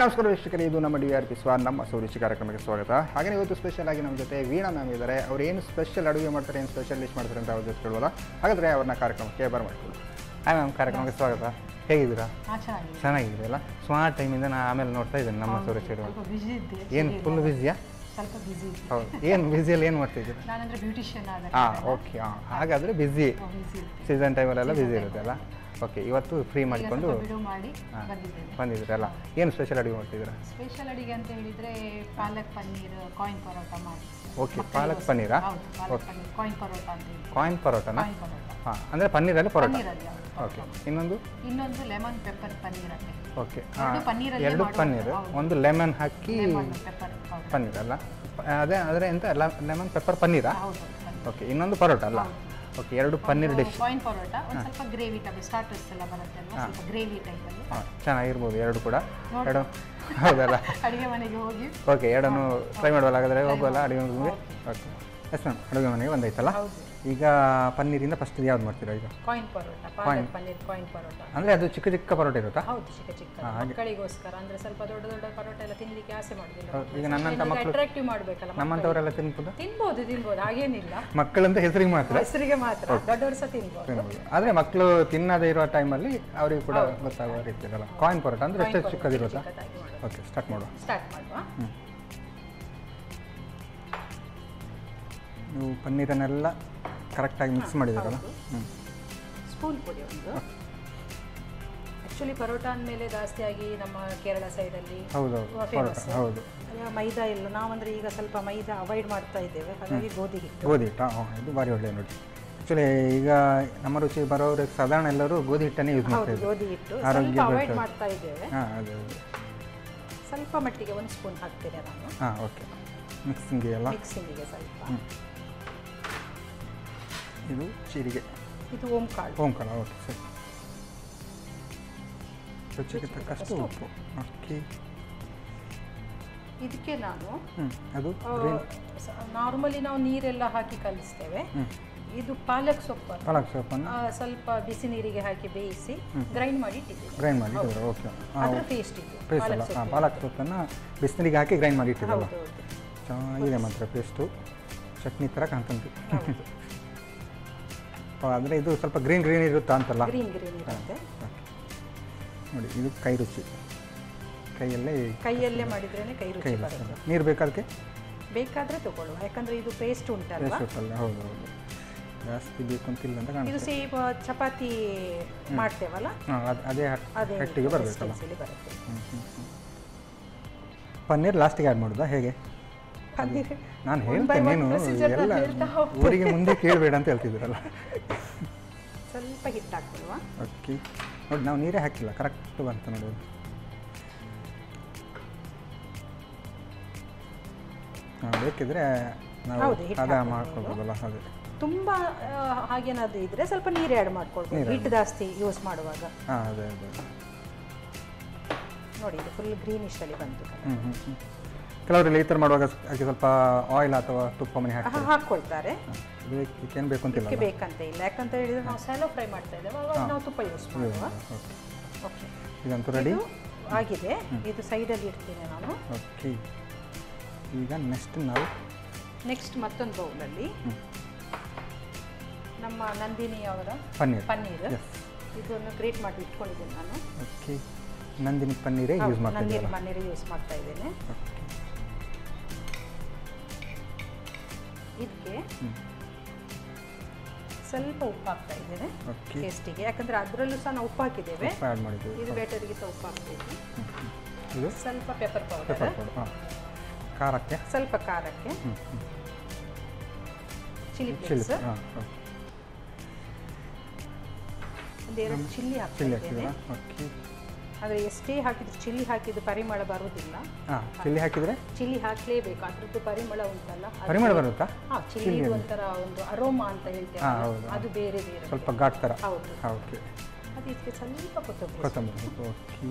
ನಮಸ್ಕಾರ ವೀಕ್ಷಕರೇ, ಇದು ನಮ್ಮ DRP ಸ್ವಾನ್ ನಮ್ಮ ಸುರುಚಿ ಕಾರ್ಯಕ್ರಮಕ್ಕೆ ಸ್ವಾಗತ. ಹಾಗೆ ಇವತ್ತು ಸ್ಪೆಷಲ್ ಆಗಿ ನಮ್ಮ ಜೊತೆ ವೀಣಾ ಮ್ಯಾಮ್ ಇದ್ದಾರೆ. ಅವ್ರು ಏನು ಸ್ಪೆಷಲ್ ಅಡುಗೆ ಮಾಡ್ತಾರೆ, ಏನು ಸ್ಪೆಷಲ್ ಡಿಶ್ ಮಾಡ್ತಾರೆ ಅಂತ ಅವ್ರ ಜೊತೆ ಕೇಳೋಲ್ಲ. ಹಾಗಾದರೆ ಅವ್ರನ್ನ ಕಾರ್ಯಕ್ರಮಕ್ಕೆ ಬರ್ಮಾಡ್ಕೊಳ್ಳಿ. ಹಾಯ್ ಮ್ಯಾಮ್, ಕಾರ್ಯಕ್ರಮಕ್ಕೆ ಸ್ವಾಗತ. ಹೇಗಿದ್ದೀರಾ? ಚೆನ್ನಾಗಿದ್ದೀರಿ ಅಲ್ಲ? ಸುಮಾರು ಟೈಮಿಂದ ನಾನು ಆಮೇಲೆ ನೋಡ್ತಾ ಇದ್ದೇನೆ ನಮ್ಮ ಸುರುಚಿ. ಏನು ಫುಲ್ ಬ್ಯುಸಿಯಾ? ಸ್ವಲ್ಪ ಬಿಸಿ. ಹೌದು. ಏನು ಬ್ಯುಸಿಯಲ್ಲಿ ಏನು ಮಾಡ್ತಿದ್ದೀರಾ? ನಾನಂದ್ರೆ ಬ್ಯೂಟಿಷಿಯನ್ ಆದ. ಓಕೆ. ಹಾಗಾದರೆ ಬ್ಯುಸಿ ಸೀಸನ್ ಟೈಮಲ್ಲೆಲ್ಲ ಬ್ಯುಸಿ ಇರುತ್ತೆ ಅಲ್ಲ? ಓಕೆ. ಇವತ್ತು ಫ್ರೀ ಮಾಡಿಕೊಂಡು ಬಂದಿದ್ದೀರಲ್ಲ. ಏನು ಸ್ಪೆಷಲ್ ಅಡುಗೆ ಮಾಡ್ತಿದ್ದೀರಾ? ಸ್ಪೆಷಲ್ ಅಡುಗೆ ಅಂತ ಹೇಳಿದರೆ ಪಾಲಕ್ ಪನ್ನೀರ್ ಕಾಯಿನ್ ಪರೋಟ ಮಾಡಿ. ಓಕೆ. ಪಾಲಕ್ ಪನ್ನೀರಾ? ಕಾಯಿನ್ ಪರೋಟ ಅಂತ ಹೇಳಿ. ಕಾಯಿನ್ ಪರೋಟನಾ? ಹಾಂ, ಅಂದರೆ ಪನ್ನೀರಲ್ಲಿ ಪರೋಟ. ಓಕೆ. ಇನ್ನೊಂದು ಲೆಮನ್ ಪೆಪ್ಪರ್ ಪನ್ನೀರ್ ಅಂತ. ಓಕೆ. ಎರಡು ಪನ್ನೀರ್, ಒಂದು ಲೆಮನ್ ಹಾಕಿ ಪನ್ನೀರ್ ಅಲ್ಲ? ಆದರೆ ಎಂತ ಲೆಮನ್ ಪೆಪ್ಪರ್ ಪನ್ನೀರಾ? ಓಕೆ. ಇನ್ನೊಂದು ಪರೋಟ ಅಲ್ಲ? ಓಕೆ. ಎರಡು ಪನ್ನೀರ್ ಡಿಶ್. ಕಾಯಿನ್ ಪರೋಟ ಒಂದು ಸ್ವಲ್ಪ ಗ್ರೇವಿ ಟೈಪ್ ಸ್ಟಾರ್ಟರ್ಸ್ ಎಲ್ಲ ಬರುತ್ತೆ ಅಲ್ವಾ, ಸ್ವಲ್ಪ ಗ್ರೇವಿ ಟೈಪಲ್ಲಿ. ಹಾಂ, ಚೆನ್ನಾಗಿರ್ಬೋದು ಎರಡು ಕೂಡ. ಎರಡು ಹೌದಲ್ಲ? ಅಡುಗೆ ಮನೆಗೆ ಹೋಗಿ ಓಕೆ. ಎರಡನ್ನು ಟ್ರೈ ಮಾಡುವಲ್ಲ? ಹಾಗಾದರೆ ಹೋಗುವಲ್ಲ ಅಡುಗೆ ಮನೆಗೆ? ಓಕೆ. ಎಸ್ ಮ್ಯಾಮ್, ಅಡುಗೆ ಮನೆಗೆ ಒಂದಾಯ್ತಲ್ಲ? ಈಗ ಪನ್ನೀರಿಂದ ಫಸ್ಟ್ ಯಾವ್ದು ಮಾಡ್ತೀರಾ? ಈಗ ಕಾಯಿನ್ ಪರೋಟ, ಪಾಲಕ್ ಪನ್ನೀರ್ ಕಾಯಿನ್ ಪರೋಟ. ಅಂದರೆ ಅದು ಚಿಕ್ಕ ಚಿಕ್ಕ ಪರೋಟ ಇರುತ್ತಾ? ಹೌದು, ಚಿಕ್ಕ ಚಿಕ್ಕ ಮಕ್ಕಳಿಗೋಸ್ಕರ. ಅಂದರೆ ಸ್ವಲ್ಪ ದೊಡ್ಡ ದೊಡ್ಡ ಪರೋಟ ಎಲ್ಲ ತಿನ್ನಲಿಕ್ಕೆ ಆಸೆ ಮಾಡೋದಿಲ್ಲ. ಈಗ ನನ್ನಂತ ಮಕ್ಕಳು ಅಟ್ರಾಕ್ಟಿವ್ ಮಾಡಬೇಕಲ್ಲ, ನಮ್ಮಂಥವರೆಲ್ಲ ತಿನ್ಬೋದು? ತಿನ್ಬೋದು, ಹಾಗೇನಿಲ್ಲ. ಮಕ್ಕಳಂತ ಹೆಸರಿಗೆ ಮಾತ್ರ? ಹೆಸರಿಗೆ ಮಾತ್ರ, ದೊಡ್ಡವರು ಸಹ ತಿನ್ಬೋದು. ಆದರೆ ಮಕ್ಕಳು ತಿನ್ನದೇ ಇರುವ ಟೈಮಲ್ಲಿ ಅವರಿಗೆ ಕೂಡ ಗೊತ್ತಾಗುವ ರೀತಿ ಇರಲ್ಲ. ಕಾಯಿನ್ ಪರೋಟ ಅಂದರೆ ಎಷ್ಟು ಚಿಕ್ಕದಿರುತ್ತಾ? ಓಕೆ, ಸ್ಟಾರ್ಟ್ ಮಾಡುವ. ನೀವು ಪನ್ನೀರನ್ನೆಲ್ಲ ಕರೆಕ್ಟಾಗಿ ಮಿಕ್ಸ್ ಮಾಡಿದಾರಲ್ಲ? ಸ್ಪೂನ್ ಪುಡಿ ಒಂದು. ಆ್ಯಕ್ಚುಲಿ ಪರೋಟ ಅಂದಮೇಲೆ ಜಾಸ್ತಿಯಾಗಿ ನಮ್ಮ ಕೇರಳ ಸೈಡಲ್ಲಿ ಹೌದು ಮೈದಾ ಇಲ್ಲ. ನಾವಂದರೆ ಈಗ ಸ್ವಲ್ಪ ಮೈದಾ ಅವಾಯ್ಡ್ ಮಾಡ್ತಾ ಇದ್ದೇವೆ, ಹಾಗಾಗಿ ಗೋಧಿ ಹಿಟ್ಟು. ಇದು ಭಾರಿ ಒಳ್ಳೆಯ ನೋಡಿ. ಆ್ಯಕ್ಚುಲಿ ಈಗ ನಮ್ಮ ರುಚಿ ಬರೋರಿಗೆ ಸಾಧಾರಣ ಎಲ್ಲರೂ ಗೋಧಿ ಹಿಟ್ಟನ್ನೇ ಯೂಸ್ ಮಾಡ್ತಾರೆ. ಗೋಧಿ ಹಿಟ್ಟು ಆರೋಗ್ಯ ಅವಾಯ್ಡ್ ಮಾಡ್ತಾ ಇದ್ದೇವೆ. ಅದೇ ಸ್ವಲ್ಪ ಮಟ್ಟಿಗೆ ಒಂದು ಸ್ಪೂನ್ ಹಾಕ್ತೇನೆ ನಾನು. ಓಕೆ. ಮಿಕ್ಸಿಂಗಿಗೆ ಸ್ವಲ್ಪ. ಇದು ಜೀರಿಗೆ, ಇದು ಓಂಕಾಳು. ಓಕೆ ಸರಿ. ರುಚಿಗೆ ತಕ್ಕಷ್ಟು ಉಪ್ಪು. ಓಕೆ. ಇದಕ್ಕೆ ನಾನು ಅದು ನಾರ್ಮಲಿ ನಾವು ನೀರೆಲ್ಲ ಹಾಕಿ ಕಲಿಸ್ತೇವೆ. ಇದು ಪಾಲಕ್ ಸೊಪ್ಪನ್ನು ಸ್ವಲ್ಪ ಬಿಸಿ ನೀರಿಗೆ ಹಾಕಿ ಬೇಯಿಸಿ ಗ್ರೈಂಡ್ ಮಾಡಿ ಇಟ್ಟಿದ್ದೇವೆ. ಓಕೆ. ಅದರ ಪೇಸ್ಟ್ ಇದು. ಪಾಲಕ್ ಸೊಪ್ಪನ್ನು ಬಿಸಿನೀರಿಗೆ ಹಾಕಿ ಗ್ರೈಂಡ್ ಮಾಡಿ ಇಟ್ಟಿದ್ದಲ್ಲ? ಚೆನ್ನಾಗಿದೆ ಮಾತ್ರ ಪೇಸ್ಟು. ಚಟ್ನಿ ಥರ ಕಾಣ್ತಂತು. ಅಂದರೆ ಇದು ಸ್ವಲ್ಪ ಗ್ರೀನ್ ಇರುತ್ತಾ ಅಂತಲ್ಲ? ಗ್ರೀನ್ ಇರುತ್ತೆ ನೋಡಿ. ಇದು ಕೈ ರುಚಿ. ಕೈಯಲ್ಲೇ ಮಾಡಿದ್ರೇ ಕೈ ರುಚಿ ಬರುತ್ತೆ. ನೀರು ಬೇಕಾದಕ್ಕೆ ಬೇಕಾದರೆ ತಗೊಳ್ಳುವ, ಯಾಕಂದರೆ ಇದು ಪೇಸ್ಟ್ ಉಂಟಲ್ಲ. ಹೌದು, ಜಾಸ್ತಿ ಬೇಕು ಅಂತಿಲ್ಲ ಅಂತ ಕಾಣುತ್ತೆ. ಇದು ಸೇಮ್ ಚಪಾತಿ ಮಾಡ್ತೇವಲ್ಲ, ಅದೇ ಹಟ್ಟಿಗೆ ಬರಬೇಕಲ್ಲ? ಪನ್ನೀರ್ ಲಾಸ್ಟಿಗೆ ಆ್ಯಡ್ ಮಾಡೋದಾ ಹೇಗೆ? ನಾನು ಹೇಳ್ತೇನೆ, ನೀನು ಎಲ್ಲ ಊರಿಗೆ ಮುಂದೆ ಕೇಳಬೇಡ ಅಂತ ಹೇಳ್ತಿದ್ದೀರಲ್ಲ. ಸ್ವಲ್ಪ ಹಿಟ್ಟು ಹಾಕ್ಬಿಡುವ. ಓಕೆ. ನೋಡಿ, ನಾವು ನೀರೇ ಹಾಕಿಲ್ಲ, ಕರೆಕ್ಟ್ ಬಂತ ನೋಡಿ. ಬೇಕಿದ್ರೆ ನಾವು ಅದ ಮಾಡ್ಕೊಳ್ಬೋದಲ್ಲ? ಅದೇ ತುಂಬ ಹಾಗೇನಾದ್ರು ಇದ್ರೆ ಸ್ವಲ್ಪ ನೀರು ಆ್ಯಡ್ ಮಾಡ್ಕೊಳ್ಬೋದು, ಹಿಟ್ಟು ಜಾಸ್ತಿ ಯೂಸ್ ಮಾಡುವಾಗ. ಅದೇ ನೋಡಿ, ಇದು ಫುಲ್ ಗ್ರೀನಿಶ್ ಅಲ್ಲಿ ಬಂತು. ಕೆಲವರೆಲ್ಲ ಈ ಥರ ಮಾಡುವಾಗ ಅದಕ್ಕೆ ಸ್ವಲ್ಪ ಆಯಿಲ್ ಅಥವಾ ತುಪ್ಪ ಮನೆ ಹಾಕ್ಕೊಳ್ತಾರೆ. ಏನು ಬೇಕು ಅಂತಿಲ್ಲ, ಬೇಕಂತ ಇಲ್ಲ. ಯಾಕಂತ ಹೇಳಿದ್ರೆ ನಾವು ಸ್ಯಾಲೋ ಫ್ರೈ ಮಾಡ್ತಾ ಇದ್ದೇವೆ, ಅವಾಗ ನಾವು ತುಪ್ಪ ಯೂಸ್ ಮಾಡುವ. ಓಕೆ, ಇದಂತೂ ರೆಡಿ ಆಗಿದೆ. ಇದು ಸೈಡಲ್ಲಿ ಇಡ್ತೀನಿ ನಾನು. ಓಕೆ. ಈಗ ನೆಕ್ಸ್ಟ್ ಮತ್ತೊಂದು ಬೌಲಲ್ಲಿ ನಮ್ಮ ನಂದಿನಿ ಅವರ ಪನ್ನೀರ್ ಇದನ್ನು ಗ್ರೇಟ್ ಮಾಡಿ ಇಟ್ಕೊಂಡಿದ್ದೀನಿ ನಾನು. ಓಕೆ. ನಂದಿನಿ ಪನ್ನೀರೇ ಯೂಸ್ ಮಾಡ್ತಾ ಇದ್ದೇನೆ. ಇದಕ್ಕೆ ಸ್ವಲ್ಪ ಉಪ್ಪು ಹಾಕ್ತಾ ಇದ್ದೇನೆ ಟೇಸ್ಟಿಗೆ, ಯಾಕಂದರೆ ಅದರಲ್ಲೂ ಸಹ ನಾವು ಉಪ್ಪು ಹಾಕಿದ್ದೇವೆ. ಇದು ಬೇಟರ್ಗಿಂತ ಉಪ್ಪು ಹಾಕ್ಬೇಕು. ಸ್ವಲ್ಪ ಪೆಪ್ಪರ್ ಪೌಡರ್ ಖಾರಕ್ಕೆ, ಸ್ವಲ್ಪ ಖಾರಕ್ಕೆ ಚಿಲ್ಲಿ ಫ್ಲೇಕ್ಸ್, ಒಂದೆರಡು ಚಿಲ್ಲಿ ಹಾಕ್ತಿದ್ದೇನೆ. ಆದರೆ ಎಷ್ಟೇ ಹಾಕಿದ್ರು ಚಿಲ್ಲಿ ಹಾಕಿದ್ದು ಪರಿಮಳ ಬರುವುದಿಲ್ಲ. ಚಿಲ್ಲಿ ಹಾಕಲೇಬೇಕು, ಅದ್ರದ್ದು ಪರಿಮಳ ಉಂಟಲ್ಲ. ಪರಿಮಳ ಬರುತ್ತಾ? ಚಿಲ್ಲಿ ಒಂಥರ ಒಂದು ಅರೋಮಾ ಅಂತ ಹೇಳ್ತೇವೆ, ಅದು ಬೇರೆ ಸ್ವಲ್ಪ ಘಾಟ್ ಥರ. ಹೌದು. ಅದು ಇದಕ್ಕೆ ಸ್ವಲ್ಪ ಕೊತ್ತಂಬರಿ. ಓಕೆ.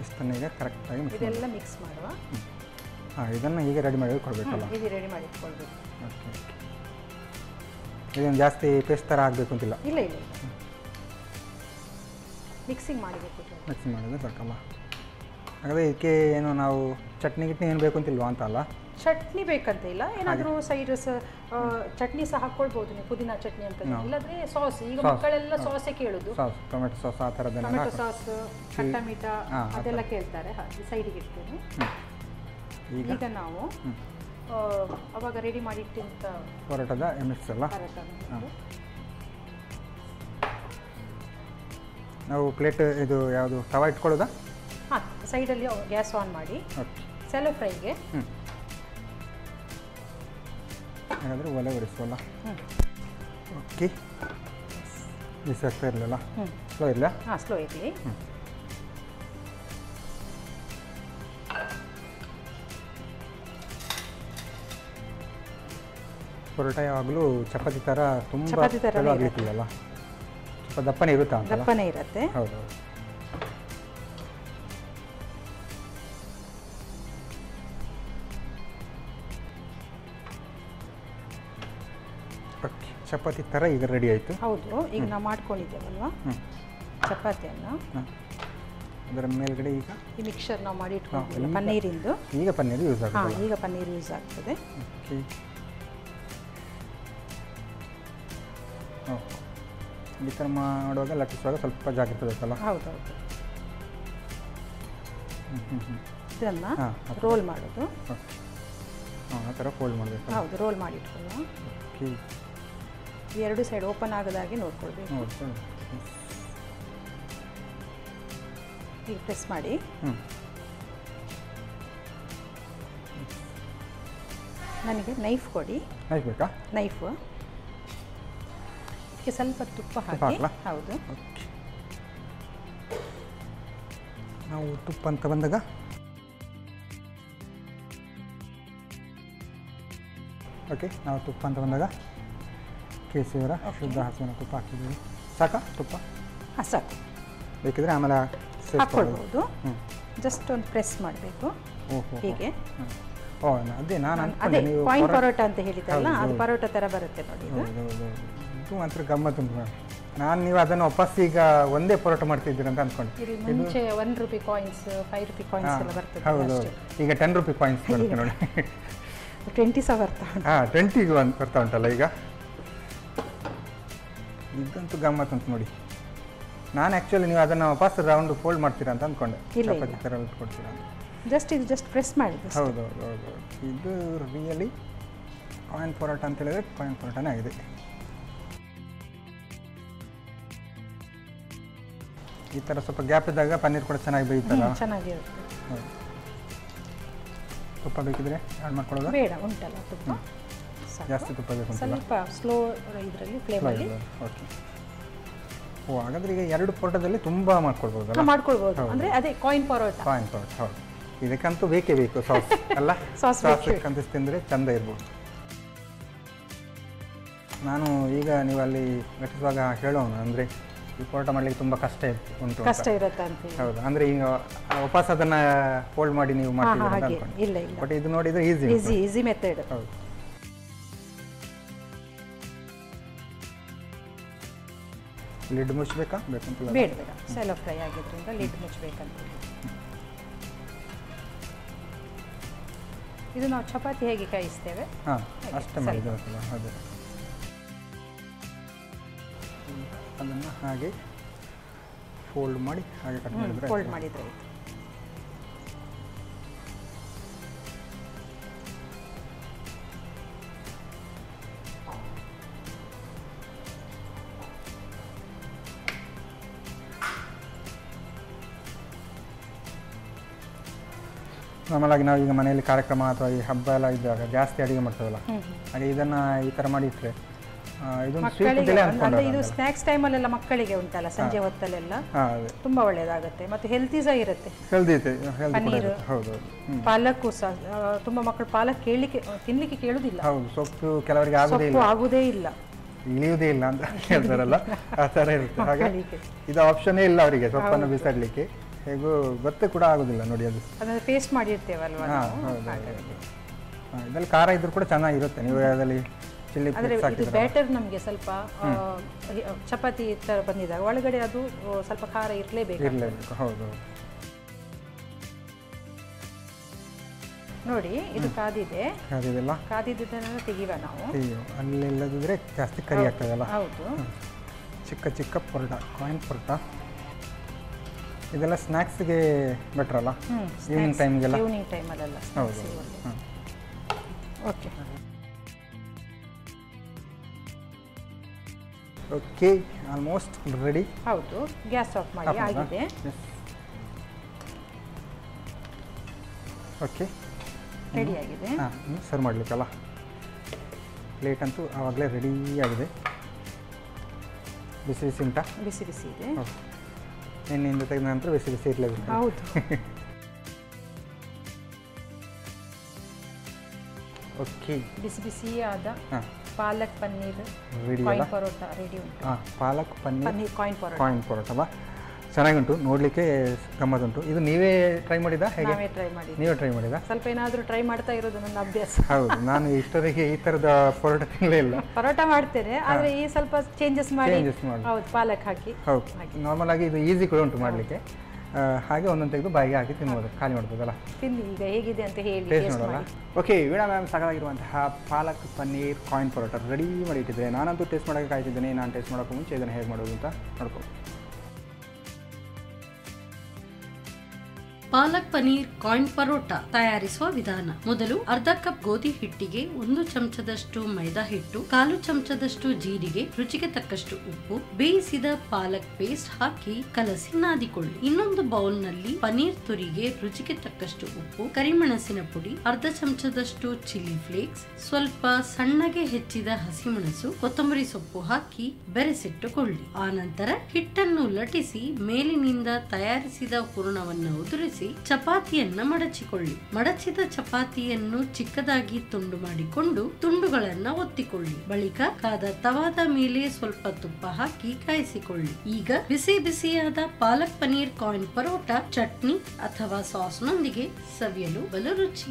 ಇಷ್ಟನ್ನ ಕರೆಕ್ಟಾಗಿ ಇದೆಲ್ಲ ಮಿಕ್ಸ್ ಮಾಡುವ. ಇದನ್ನು ಹೀಗೆ ರೆಡಿ ಮಾಡಿ ಕೊಡಬೇಕಲ್ಲ? ಹೀಗೆ ರೆಡಿ ಮಾಡಿ ಇಟ್ಕೊಳ್ಬೇಕು. ಓಕೆ. ಇದೇನು ಜಾಸ್ತಿ ಪೇಸ್ಟ್ ಥರ ಆಗಬೇಕು ಅಂತಿಲ್ಲ? ಇಲ್ಲ ಇಲ್ಲ. ಮಿಕ್ಸಿಂಗ್ ಮಾಡಬೇಕು. ಮಿಕ್ಸಿಂಗ್ ಮಾಡಿದ್ರೆ ಸಾಕಲ್ಲ. ಹಾಗಾದರೆ ಇದಕ್ಕೆ ಏನು ನಾವು ಚಟ್ನಿ ಗಿಟ್ನಿ ಏನು ಬೇಕು ಅಂತಿಲ್ವಾ ಅಂತ ಅಲ್ಲ? ಚಟ್ನಿ ಬೇಕಂತ ಇಲ್ಲ, ಏನಾದರೂ ಸೈಡ್ ಚಟ್ನಿ ಸಹ ಹಾಕ್ಕೊಳ್ಬೋದು ನೀವು, ಪುದೀನ ಚಟ್ನಿ ಅಂತ. ಇಲ್ಲಾಂದರೆ ಸಾಸ್, ಈಗ ಮಕ್ಕಳೆಲ್ಲ ಸಾಸೇ ಕೇಳೋದು. ಸಾಸ್, ಟೊಮೆಟೊ ಸಾಸ್ ಆ ಥರದ್ದೆಲ್ಲ. ಟೊಮೆಟೊ ಸಾಸ್, ಖಟ್ಟ ಮೀಠ ಅದೆಲ್ಲ ಕೇಳ್ತಾರೆ. ಸೈಡಿಗೆ ಇಡ್ತೇನೆ. ಈಗ ನಾವು ಅವಾಗ ರೆಡಿ ಮಾಡಿ ಇಟ್ಟಿಂತ ಪರೋಟದ ಮಿಕ್ಸ್ ಅಲ್ಲ. ನಾವು ಪ್ಲೇಟ್ ಇದು ಯಾವುದು ತವಾ ಇಟ್ಕೊಳ್ಳೋದಾ? ಹಾಂ, ಸೈಡಲ್ಲಿ ಗ್ಯಾಸ್ ಆನ್ ಮಾಡಿ ಸೆಲೋ ಫ್ರೈಗೆ. ಹಾಗಾದರೆ ಒಲೆ ಒರೆಸುವಲ್ಲ. ಓಕೆ, ಬಿಸಿ ಆಗ್ತಾ ಇರಲಿಲ್ಲ. ಸ್ಲೋ ಇರಲಿಲ್ಲ? ಹಾಂ, ಸ್ಲೋ ಇರಲಿ. ಪರೋಟ ಯಾವಾಗಲೂ ಚಪಾತಿ ಥರ ತುಂಬ ಆಗಲಿಕ್ಕಿಲ್ಲ, ಸ್ವಲ್ಪ ದಪ್ಪನೇ ಇರುತ್ತಾ ಅಂತ? ದಪ್ಪನೇ ಇರುತ್ತೆ. ಹೌದು. ಓಕೆ, ಚಪಾತಿ ಥರ ಈಗ ರೆಡಿ ಆಯಿತು. ಹೌದು, ಈಗ ನಾವು ಮಾಡ್ಕೊಂಡಿದ್ದೇವಲ್ವಾ ಚಪಾತಿಯನ್ನು, ಅದರ ಮೇಲ್ಗಡೆ ಈಗ ಈ ಮಿಕ್ಸರ್ ನಾವು ಮಾಡಿ ಇಟ್ಕೊಂಡಿದ್ದೀವಿ ಪನ್ನೀರಿಂದು. ಈಗ ಪನ್ನೀರ್ ಯೂಸ್ ಆಗ್ತದೆ. ಹಾಂ, ಈಗ ಪನ್ನೀರ್ ಯೂಸ್ ಆಗ್ತದೆ. ಓಕೆ, ಈ ಥರ ಮಾಡುವಾಗ ಲಟ್ಟಿಸುವಾಗ ಸ್ವಲ್ಪ ಜಾಗ್ರತೆ ಬೇಕಲ್ಲ? ಹೌದೌದು. ಇದನ್ನು ರೋಲ್ ಮಾಡೋದು. ಹಾಂ, ಆ ಥರ ಫೋಲ್ಡ್ ಮಾಡಬೇಕು. ಹೌದು, ರೋಲ್ ಮಾಡಿ ಇಟ್ಕೊಳ್ಳೋ. ಓಕೆ, ಎರಡು ಸೈಡ್ ಓಪನ್ ಆಗದಾಗೆ ನೋಡ್ಕೊಳ್ಬೇಕು. ಈಗ ಪ್ರೆಸ್ ಮಾಡಿ. ನನಗೆ ನೈಫ್ ಕೊಡಿ. ನೈಫ್ ಬೇಕಾ? ನೈಫು. ಇದಕ್ಕೆ ಸ್ವಲ್ಪ ತುಪ್ಪ ಹಾಕಿ. ಹೌದು. ಓಕೆ, ನಾವು ತುಪ್ಪ ಅಂತ ಬಂದಾಗ ಕೇಸರಿಯವರ ಶುದ್ಧ ಹಸುವಿನ ತುಪ್ಪ ಹಾಕಿದ್ದೀವಿ. ಸಾಕಾ ತುಪ್ಪ? ಹಾಂ, ಸಾಕು. ಬೇಕಿದ್ರೆ ಆಮೇಲೆ ಹಾಕ್ಕೊಳ್ಬೋದು. ಜಸ್ಟ್ ಒಂದು ಪ್ರೆಸ್ ಮಾಡಬೇಕು ಹೀಗೆ. ಓ, ಅದೇ ನಾನು ಅದೇ ಕಾಯಿನ್ ಪರೋಟ ಅಂತ ಹೇಳಿದ್ರಲ್ಲ, ಅದು ಪರೋಟ ಥರ ಬರುತ್ತೆ ನೋಡಿ. ಇದು ಮಾತ್ರ ಗಮ್ಮತ್ತು ಉಂಟು. ನಾನು ನೀವು ಅದನ್ನು ವಾಪಸ್ ಈಗ ಒಂದೇ ಪರೋಟ ಮಾಡ್ತಿದ್ದೀರ ಅಂತ ಅಂದ್ಕೊಂಡು. ಮುಂಚೆ 1 ರೂಪಿ ಕಾಯಿನ್ಸ್, 5 ರೂಪಿ ಕಾಯಿನ್ಸ್ ಎಲ್ಲ ಬರ್ತದೆ. ಹೌದು, ಈಗ 10 ರೂಪಿ ಕಾಯಿನ್ಸ್ ಬರುತ್ತೆ ನೋಡಿ. 20 ಸಹ ಬರ್ತಾ ಉಂಟು. ಹಾಂ, 20 ಬರ್ತಾ ಉಂಟಲ್ಲ ಈಗ. ಇದಂತೂ ಗಮ್ಮತ್ತು ಉಂಟು ನೋಡಿ. ನಾನು ಆ್ಯಕ್ಚುಲಿ ನೀವು ಅದನ್ನು ವಾಪಸ್ ರೌಂಡ್ ಫೋಲ್ಡ್ ಮಾಡ್ತೀರಾ ಅಂತ ಅಂದ್ಕೊಂಡೆ, ಚಪಾತಿ ಥರ ಇಟ್ಕೊಡ್ತೀರಾ ಅಂತ. ಜಸ್ಟ್ ಪ್ರೆಸ್ ಮಾಡಿದ್ದು. ಹೌದು ಹೌದು, ಇದು ರಿಯಲಿ ಕಾಯಿನ್ ಪರೋಟ ಅಂತ ಹೇಳಿದ್ರೆ ಕಾಯಿನ್ ಪರೋಟನೇ ಆಗಿದೆ. ಈ ಥರ ಸ್ವಲ್ಪ ಗ್ಯಾಪ್ ಇದ್ದಾಗ ಪನ್ನೀರ್ ಕೂಡ ಚೆನ್ನಾಗಿ ಬೇಯುತ್ತಲ್ಲ? ಚೆನ್ನಾಗಿರುತ್ತೆ. ಹೌದು. ತುಪ್ಪ ಬೇಕಿದ್ರೆ ಆ್ಯಡ್ ಮಾಡ್ಕೊಳ್ಳೋದು? ಬೇಡ, ಉಂಟಲ್ಲ ತುಪ್ಪ. ಜಾಸ್ತಿ ತುಪ್ಪ ಬೇಕು ಅಂತ? ಸ್ವಲ್ಪ ಸ್ಲೋ ಇದರಲ್ಲಿ ಫ್ಲೇಮಲ್ಲಿ. ಓಕೆ. ಓ, ಹಾಗಾದ್ರೆ ಈಗ 2 ಪರೋಟದಲ್ಲಿ ತುಂಬ ಮಾಡ್ಕೊಳ್ಬೋದಲ್ಲ? ಮಾಡ್ಕೊಳ್ಬೋದು. ಅಂದರೆ ಅದೇ ಕಾಯಿನ್ ಪರೋಟ. ಹೌದು. ಇದಕ್ಕಂತೂ ಬೇಕೇ ಬೇಕು ಸಾಸ್ ಅಲ್ಲ? ಸಾಸ್ ಕಂತಿಸಿ ತಿಂದರೆ ಚೆಂದ ಇರ್ಬೋದು. ನಾನು ಈಗ ನೀವು ಅಲ್ಲಿ ಲಟ್ಟಿಸುವಾಗ ಹೇಳೋಣ, ಅಂದರೆ ಈ ಪರೋಟ ಮಾಡಲಿಕ್ಕೆ ತುಂಬ ಕಷ್ಟ ಇರುತ್ತೆ ಅಂತ. ಹೌದು, ಅಂದರೆ ಈಗ ವಾಪಸ್ ಅದನ್ನು ಫೋಲ್ಡ್ ಮಾಡಿ ನೀವು ಮಾಡ್ತೀವಿ. ಇಲ್ಲ, ಬಟ್ ಇದು ನೋಡಿದರೆ ಈಸಿ ಮೆಥಡ್. ಹೌದು. ಲಿಡ್ ಮುಚ್ಚಬೇಕಾ? ಬೇಕಂತ? ಬೇಡ, ಸೆಲೋ ಫ್ರೈ ಆಗಿದ್ರಿಂದ ಲಿಡ್ ಮುಚ್ಚಬೇಕಂತ. ಇದು ನಾವು ಚಪಾತಿ ಹೇಗೆ ಕಾಯಿಸ್ತೇವೆ ಅಷ್ಟೇ ಮಾಡಿದ್ದೇವೆ. ಅದೇ ಅದನ್ನು ಹಾಗೆ ಫೋಲ್ಡ್ ಮಾಡಿ ಹಾಗೆ ಕಟ್ ಮಾಡಿದ್ರೆ ಆಯಿತು. ನಾರ್ಮಲಾಗಿ ನಾವು ಈಗ ಮನೆಯಲ್ಲಿ ಕಾರ್ಯಕ್ರಮ ಅಥವಾ ಈ ಹಬ್ಬ ಎಲ್ಲ ಇದ್ದಾಗ ಜಾಸ್ತಿ ಅಡುಗೆ ಮಾಡ್ತೇವಲ್ಲ, ಹಾಗೆ ಇದನ್ನು ಈ ಥರ ಮಾಡಿ ಇಟ್ಟರೆ ಇದು ಸ್ನ್ಯಾಕ್ಸ್ ಟೈಮಲ್ಲೆಲ್ಲ ಮಕ್ಕಳಿಗೆ ಉಂಟಲ್ಲ, ಸಂಜೆ ಹೊತ್ತಲ್ಲೆಲ್ಲ ತುಂಬ ಒಳ್ಳೆಯದಾಗುತ್ತೆ. ಮತ್ತು ಹೆಲ್ತಿ ಸಹ ಇರುತ್ತೆ. ಪನ್ನೀರು, ಪಾಲಕ್ಕು ಸಹ ತುಂಬ ಮಕ್ಕಳು ಪಾಲಕ್ ತಿನ್ನಲಿಕ್ಕೆ ಕೇಳುವುದಿಲ್ಲ. ಹೌದು, ಸೊಪ್ಪು ಕೆಲವರಿಗೆ ಆಗುವುದೇ ಇಲ್ಲ, ಇಳಿಯುವುದೇ ಇಲ್ಲ ಅಂತ ಹೇಳ್ತಾರಲ್ಲ, ಆ ಥರ ಇರುತ್ತೆ. ಹಾಗೆ ಇದು ಆಪ್ಷನ್ನೇ ಇಲ್ಲ ಅವರಿಗೆ ಸೊಪ್ಪನ್ನು ಬಿಸಾಡಲಿಕ್ಕೆ. ಹೇಗೂ ಗೊತ್ತೇ ಕೂಡ ಆಗೋದಿಲ್ಲ ನೋಡಿ. ಅದನ್ನು ಪೇಸ್ಟ್ ಮಾಡಿರ್ತೇವಲ್ವ. ಇದರಲ್ಲಿ ಖಾರ ಇದ್ರೂ ಕೂಡ ಚೆನ್ನಾಗಿರುತ್ತೆ. ನೀವು ಅದರಲ್ಲಿ ಚಿಲ್ಲಿ ಆದರೆ ಇದು ಬ್ಯಾಟರ್ ನಮಗೆ ಸ್ವಲ್ಪ ಚಪಾತಿ ಥರ ಬಂದಿದಾಗ ಒಳಗಡೆ ಅದು ಸ್ವಲ್ಪ ಖಾರ ಇರಲೇಬೇಕು. ಹೌದು. ನೋಡಿ ಇದು ಕಾದಿದೆಲ್ಲ ಕಾದಿದ್ದನ್ನು ತೆಗಿವ ನಾವು. ಅಲ್ಲೆಲ್ಲದಿದ್ರೆ ಜಾಸ್ತಿ ಕರಿ ಆಗ್ತದಲ್ಲ. ಹೌದು. ಚಿಕ್ಕ ಚಿಕ್ಕ ಪರೋಟ, ಕಾಯಿನ್ ಪರೋಟ ಇದೆಲ್ಲ ಸ್ನ್ಯಾಕ್ಸ್ಗೆ ಬೆಟರ್ ಅಲ್ಲ, ಈವ್ನಿಂಗ್ ಟೈಮ್ಗೆಲ್ಲ. ಈವ್ನಿಂಗ್ ಟೈಮಲ್ಲೆಲ್ಲ. ಹೌದು. Okay okay, almost ready. ಹೌದು, ಗ್ಯಾಸ್ ಆಫ್ ಮಾಡಿ ಆಗಿದೆ. ಓಕೆ, ರೆಡಿ ಆಗಿದೆ. ಸರ್ವ್ ಮಾಡಲಿಕ್ಕಲ್ಲ, ಪ್ಲೇಟ್ ಅಂತೂ ಆವಾಗಲೇ ರೆಡಿ ಆಗಿದೆ. ಬಿಸಿ ಬಿಸಿ ಉಂಟಾ? ಬಿಸಿ ಬಿಸಿ ಇದೆ. ಎಣ್ಣೆಯಿಂದ ತೆಗೆದ ನಂತರ ಬಿಸಿ ಬಿಸಿ ಇರಲೇಬೇಕು. ಹೌದು. ಓಕೆ, ಬಿಸಿ ಬಿಸಿ ಆದ ಪಾಲಕ್ ಪನ್ನೀರ್ ಕಾಯಿನ್ ಪರೋಟ ರೆಡಿ ಉಂಟು. ಪಾಲಕ್ ಪನ್ನೀರ್ ಕಾಯಿನ್ ಪರೋಟ ಚೆನ್ನಾಗುಂಟು, ನೋಡಲಿಕ್ಕೆ ಗಮ್ಮತ್ತುಂಟು. ಇದು ನೀವೇ ಟ್ರೈ ಮಾಡಿದ್ದಾ? ಹೇಗೆ? ನೀವೇ ಟ್ರೈ ಮಾಡಿದ್ದಾ? ಸ್ವಲ್ಪ ಏನಾದರೂ ಟ್ರೈ ಮಾಡ್ತಾ ಇರೋದು ನನ್ನ ಅಭ್ಯಾಸ. ಹೌದು, ನಾನು ಇಷ್ಟರಿಗೆ ಈ ಥರದ ಪರೋಟ ತಿನ್ನಲೇ ಇಲ್ಲ. ಪರೋಟ ಮಾಡ್ತೇನೆ, ಆದರೆ ಈ ಸ್ವಲ್ಪ ಚೇಂಜಸ್ ಮಾಡಿ. ಹೌದು, ಪಾಲಕ್ ಹಾಕಿ. ಹೌದು, ನಾರ್ಮಲ್ ಆಗಿ ಇದು ಈಸಿ ಕೂಡ ಉಂಟು ಮಾಡಲಿಕ್ಕೆ. ಹಾಗೆ ಒಂದೊಂದು ತೆಗೆದು ಬಾಯಿಗೆ ಹಾಕಿ ತಿನ್ಬೋದು, ಖಾಲಿ ಮಾಡ್ಬೋದಲ್ಲ. ತಿನ್ನಿ ಈಗ ಹೇಗಿದೆ ಅಂತ ಹೇಳಿ, ಟೇಸ್ಟ್ ನೋಡೋಲ್ಲ. Okay, Veena ma'am ಸಾಕಾಗಿರುವಂತಹ palak paneer coin paratha ready ಮಾಡಿ ಇಟ್ಟಿದ್ದೆ. ನಾನಂತೂ ಟೇಸ್ಟ್ ಮಾಡೋಕ್ಕೆ ಕಾಯ್ತಿದ್ದೀನಿ. ನಾನು ಟೇಸ್ಟ್ ಮಾಡೋಕ್ಕೂ ಮುಂಚೆ ಇದನ್ನು ಹೇಗೆ ಮಾಡೋದು ಅಂತ ನೋಡ್ಕೊಂಡು. ಪಾಲಕ್ ಪನೀರ್ ಕಾಯಿನ್ ಪರೋಟ ತಯಾರಿಸುವ ವಿಧಾನ. ಮೊದಲು ಅರ್ಧ ಕಪ್ ಗೋಧಿ ಹಿಟ್ಟಿಗೆ 1 ಚಮಚದಷ್ಟು ಮೈದಾ ಹಿಟ್ಟು, 1/4 ಚಮಚದಷ್ಟು ಜೀರಿಗೆ, ರುಚಿಗೆ ತಕ್ಕಷ್ಟು ಉಪ್ಪು, ಬೇಯಿಸಿದ ಪಾಲಕ್ ಪೇಸ್ಟ್ ಹಾಕಿ ಕಲಸಿ ನಾದಿಕೊಳ್ಳಿ. ಇನ್ನೊಂದು ಬೌಲ್ ನಲ್ಲಿ ಪನೀರ್ ತುರಿಗೆ ರುಚಿಗೆ ತಕ್ಕಷ್ಟು ಉಪ್ಪು, ಕರಿಮೆಣಸಿನ ಪುಡಿ, ಅರ್ಧ ಚಮಚದಷ್ಟು ಚಿಲ್ಲಿ ಫ್ಲೇಕ್ಸ್, ಸ್ವಲ್ಪ ಸಣ್ಣಗೆ ಹೆಚ್ಚಿದ ಹಸಿಮೆಣಸು, ಕೊತ್ತಂಬರಿ ಸೊಪ್ಪು ಹಾಕಿ ಬೆರೆಸಿಟ್ಟುಕೊಳ್ಳಿ. ಆನಂತರ ಹಿಟ್ಟನ್ನು ಲಟಿಸಿ ಮೇಲಿನಿಂದ ತಯಾರಿಸಿದ ಹೂರಣವನ್ನು ಉದುರಿಸಿ ಚಪಾತಿಯನ್ನ ಮಡಚಿಕೊಳ್ಳಿ. ಮಡಚಿದ ಚಪಾತಿಯನ್ನು ಚಿಕ್ಕದಾಗಿ ತುಂಡು ಮಾಡಿಕೊಂಡು ತುಂಡುಗಳನ್ನ ಒತ್ತಿಕೊಳ್ಳಿ. ಬಳಿಕ ಕಾದ ತವಾದ ಮೇಲೆ ಸ್ವಲ್ಪ ತುಪ್ಪ ಹಾಕಿ ಕಾಯಿಸಿಕೊಳ್ಳಿ. ಈಗ ಬಿಸಿ ಬಿಸಿಯಾದ ಪಾಲಕ್ ಪನೀರ್ ಕಾಯಿನ್ ಪರೋಟ ಚಟ್ನಿ ಅಥವಾ ಸಾಸ್ ನೊಂದಿಗೆ ಸವಿಯಲು ಬಲು ರುಚಿ.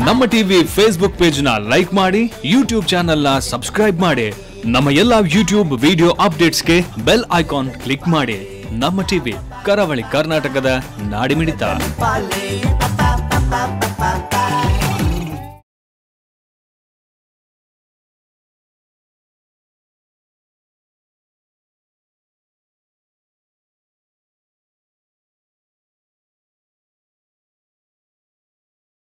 ನಮ್ಮ ಟಿವಿ ಫೇಸ್ಬುಕ್ ಪೇಜ್ ನ ಲೈಕ್ ಮಾಡಿ, ಯೂಟ್ಯೂಬ್ ಚಾನೆಲ್ ನ ಸಬ್ಸ್ಕ್ರೈಬ್ ಮಾಡಿ. ನಮ್ಮ ಎಲ್ಲಾ ಯೂಟ್ಯೂಬ್ ವಿಡಿಯೋ ಅಪ್ಡೇಟ್ಸ್ಗೆ ಬೆಲ್ ಐಕಾನ್ ಕ್ಲಿಕ್ ಮಾಡಿ. ನಮ್ಮ ಟಿವಿ, ಕರಾವಳಿ ಕರ್ನಾಟಕದ ನಾಡಿಮಿಡಿತ.